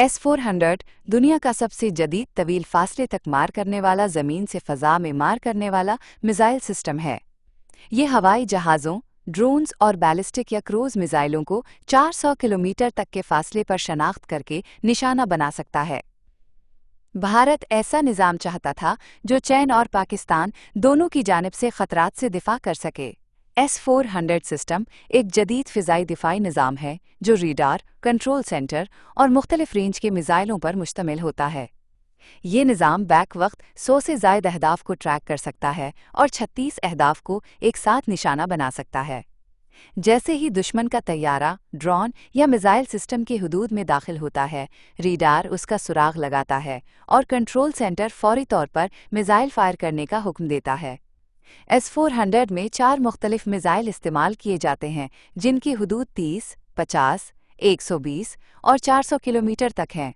S-400 दुनिया का सबसे जदीद तवील फासले तक मार करने वाला ज़मीन से फ़ज़ा में मार करने वाला मिसाइल सिस्टम है। ये हवाई जहाज़ों, ड्रोन्स और बैलिस्टिक या क्रूज़ मिसाइलों को 400 किलोमीटर तक के फासले पर शनाख्त करके निशाना बना सकता है। भारत ऐसा निज़ाम चाहता था जो चीन और पाकिस्तान दोनों की जानिब से खतरात से दिफा कर सके। S-400 सिस्टम एक जदीद फ़िज़ाई दिफाई निज़ाम है जो रेडार, कंट्रोल सेंटर और मुख्तलिफ रेंज के मिसाइलों पर मुश्तमिल होता है। ये निज़ाम बैक वक्त 100 से ज़ायद अहदाफ को ट्रैक कर सकता है और 36 अहदाफ को एक साथ निशाना बना सकता है। जैसे ही दुश्मन का तैयारा, ड्रोन या मिसाइल सिस्टम के हुदूद में दाखिल होता है, रेडार उसका सुराग लगाता है और कंट्रोल सेंटर फौरी तौर पर मिसाइल फायर करने का हुक्म देता है। S-400 में 4 मुख्तलिफ मिसाइल इस्तेमाल किए जाते हैं जिनकी हुदूद 30, 50, 120 और 400 किलोमीटर तक हैं।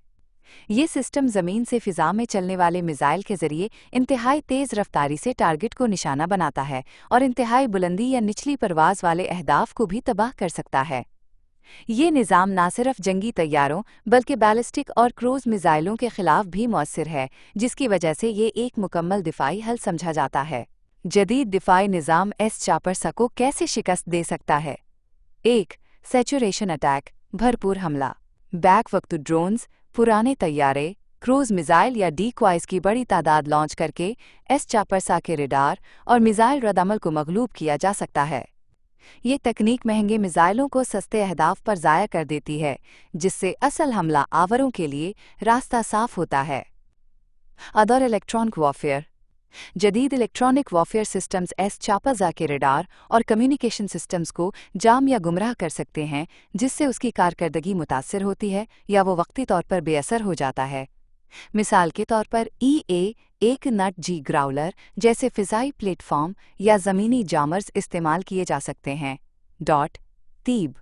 ये सिस्टम ज़मीन से फ़िज़ा में चलने वाले मिसाइल के ज़रिए इंतहाई तेज़ रफ्तारी से टारगेट को निशाना बनाता है और इंतहाई बुलंदी या निचली परवाज़ वाले अहदाफ को भी तबाह कर सकता है। ये निज़ाम न सिर्फ जंगी तैयारों बल्कि बैलिस्टिक और क्रूज़ मिसाइलों के ख़िलाफ़ भी मौसर है, जिसकी वजह से ये एक मुकम्मल दिफाई हल समझा जाता है। जदीद दिफाई निज़ाम S-400 को कैसे शिकस्त दे सकता है? 1. सैचुरेशन अटैक, भरपूर हमला। बैक वक्त ड्रोन्स, पुराने तैयारे, क्रूज़ मिसाइल या डीक्वाइज की बड़ी तादाद लॉन्च करके S-400 के रेडार और मिसाइल रद्दअमल को मगलूब किया जा सकता है। ये तकनीक महंगे मिसाइलों को सस्ते अहदाफ पर ज़ाया कर देती है, जिससे असल हमला आवरों के लिए रास्ता साफ होता है। Other electronic warfare. जदीद इलेक्ट्रॉनिक वॉरफेयर सिस्टम्स S-400 के रेडार और कम्युनिकेशन सिस्टम्स को जाम या गुमराह कर सकते हैं, जिससे उसकी कारकर्दगी मुतासिर होती है या वो वक्ती तौर पर बेअसर हो जाता है। मिसाल के तौर पर EA-1 नट जी ग्राउलर जैसे फ़िज़ाई प्लेटफॉर्म या ज़मीनी जामर्स इस्तेमाल किए जा सकते हैं। तीब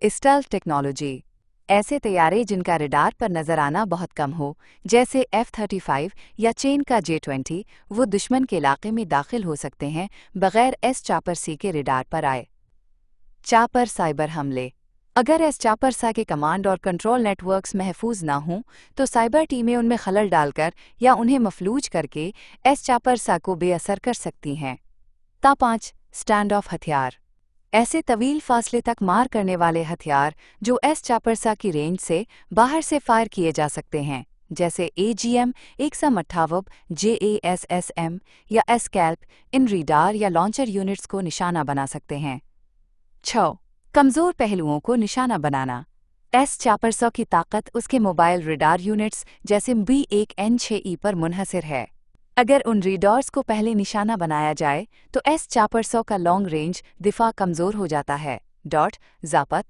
स्टेल्थ टेक्नोलॉजी। ऐसे तैयारे जिनका रेडार पर नज़र आना बहुत कम हो, जैसे F-35 या चीन का J-20, वो दुश्मन के इलाके में दाखिल हो सकते हैं बग़ैर S-400 के रेडार पर आए। चापर साइबर हमले। अगर S-400 के कमांड और कंट्रोल नेटवर्क्स महफूज ना हों, तो साइबर टीमें उनमें खलल डालकर या उन्हें मफलूज करके S-400 को बेअसर कर सकती हैं। 5. स्टैंड ऑफ हथियार। ऐसे तवील फासले तक मार करने वाले हथियार जो S-400 की रेंज से बाहर से फायर किए जा सकते हैं, जैसे AGM-158, JASSM या एस्कैल्प, इन रेडार या लॉन्चर यूनिट्स को निशाना बना सकते हैं। 6. कमज़ोर पहलुओं को निशाना बनाना। S-400 की ताकत उसके मोबाइल रेडार यूनिट्स जैसे B1N6E पर मुनहसर है। अगर उन रेडार्स को पहले निशाना बनाया जाए तो S-400 का लॉन्ग रेंज दिफा कमज़ोर हो जाता है। ज़ापत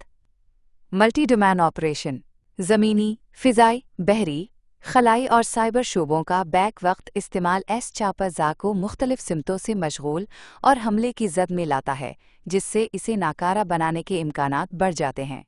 मल्टी डोमेन ऑपरेशन। ज़मीनी, फ़िज़ाई, बहरी, खलाई और साइबर शोबों का बैक वक्त इस्तेमाल S-400 को मुख्तलिफ सिमतों से मशगूल और हमले की जद में लाता है, जिससे इसे नाकारा बनाने के इम्कानात बढ़ जाते हैं।